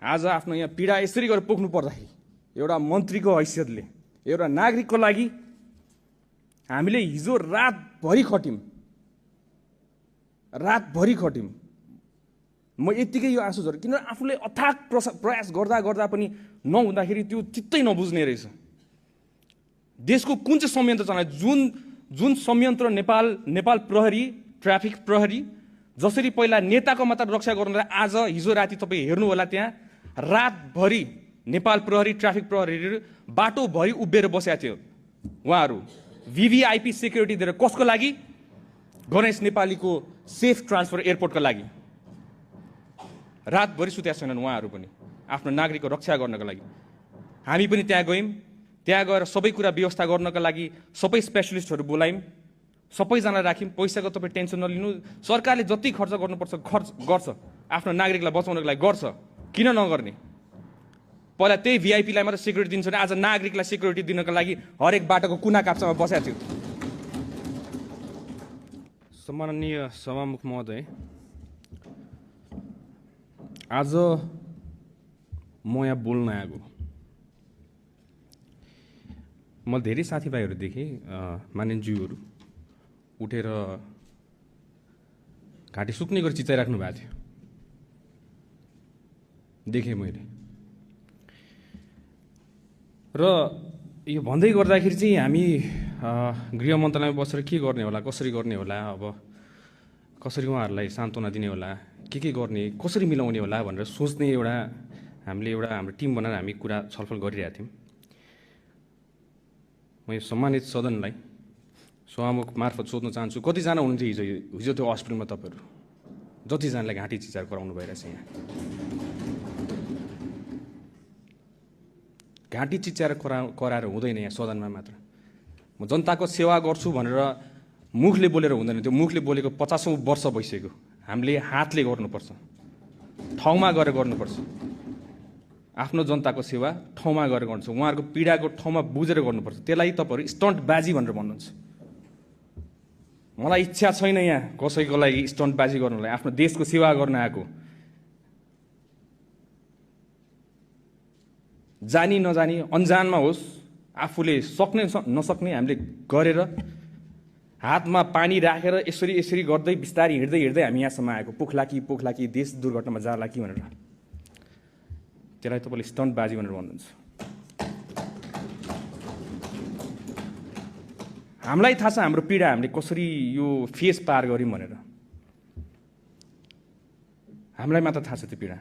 आज आफ्नो यहाँ पीडा यसरी गरेर पोख्नु पर्दाखेरि एउटा मन्त्रीको हैसियतले एउटा नागरिकको लागि हामीले हिजो रातभरि खट्यौं। म यतिकै यो आँसु झरे किनभने आफूले अथाक प्रयास गर्दा गर्दा पनि नहुँदाखेरि त्यो चित्तै नबुझ्ने रहेछ। देशको कुन चाहिँ संयन्त्र चलायो, जुन संयन्त्र नेपाल प्रहरी, ट्राफिक प्रहरी जसरी पहिला नेताको मात्र रक्षा गर्नलाई आज हिजो राति तपाईँ हेर्नु होला, त्यहाँ रातभरि नेपाल प्रहरी, ट्राफिक प्रहरी बाटोभरि उभिएर बसेका थियो। उहाँहरू VVIP सेक्युरिटी दिएर कसको लागि? गणेश नेपालीको सेफ ट्रान्सफर एयरपोर्टको लागि रातभरि सुतेका छैनन्। उहाँहरू पनि आफ्नो नागरिकको रक्षा गर्नको लागि। हामी पनि त्यहाँ गयौँ, त्यहाँ गएर सबै कुरा व्यवस्था गर्नका लागि सबै स्पेशलिस्टहरू बोलायौँ, सबैजना राख्यौँ। पैसाको तपाईँ टेन्सन नलिनु, सरकारले जति खर्च गर्नुपर्छ खर्च गर्छ, आफ्नो नागरिकलाई बचाउनको लागि गर्छ, किन नगर्ने? पहिला त्यही VIPलाई मात्र सेक्युरिटी दिन्छ भने आज नागरिकलाई सेक्युरिटी दिनको लागि हरेक बाटोको कुना काप्चामा बसेको थियो। सम्माननीय सभामुख महोदय, आज म यहाँ बोल्न आएको। मैले धेरै साथीभाइहरू देखेँ, मानिसज्यूहरू उठेर घाँटी सुक्ने गरी चिचाइराख्नु भएको थियो, देखेँ मैले। र यो भन्दै गर्दाखेरि चाहिँ हामी गृह मन्त्रालयमा बसेर के गर्ने होला, कसरी गर्ने होला, अब कसरी उहाँहरूलाई सान्त्वना दिने होला, के गर्ने, कसरी मिलाउने होला भनेर सोच्ने हामीले हाम्रो टिम बनाएर हामी कुरा छलफल गरिरहेका थियौँ। म यो सम्मानित सदनलाई सभामुख मार्फत सोध्न चाहन्छु, कतिजना हुनुहुन्थ्यो हिजो त्यो हस्पिटलमा? तपाईँहरू जतिजनालाई घाँटी चिचार गराउनु भइरहेछ यहाँ। घाँटी चिच्याएर कराएर हुँदैन यहाँ सदनमा मात्र। म जनताको सेवा गर्छु भनेर मुखले बोलेर हुँदैन, त्यो मुखले बोलेको 50औं वर्ष भइसक्यो। हामीले हातले गर्नुपर्छ, ठाउँमा गएर गर्नुपर्छ। आफ्नो जनताको सेवा ठाउँमा गएर गर्नुपर्छ, उहाँहरूको पीडाको ठाउँमा बुझेर गर्नुपर्छ। त्यसलाई तपाईँहरू स्टन्टबाजी भनेर भन्नुहुन्छ। मलाई इच्छा छैन यहाँ कसैको लागि स्टन्टबाजी गर्नलाई, आफ्नो देशको सेवा गर्न आएको। जानी नजानी अन्जानमा होस्, आफूले सक्ने नसक्ने हामीले गरेर हातमा पानी राखेर यसरी गर्दै बिस्तारै हिँड्दै हामी यहाँसम्म आएको। पोख्ला कि देश दुर्घटनामा जाला कि भनेर, त्यसलाई तपाईँले स्टन्टबाजी भनेर भन्नुहुन्छ। हामीलाई थाहा छ हाम्रो पीडा हामीले कसरी यो फेस पार गऱ्यौँ भनेर। हामीलाई मात्र थाहा छ त्यो पीडा।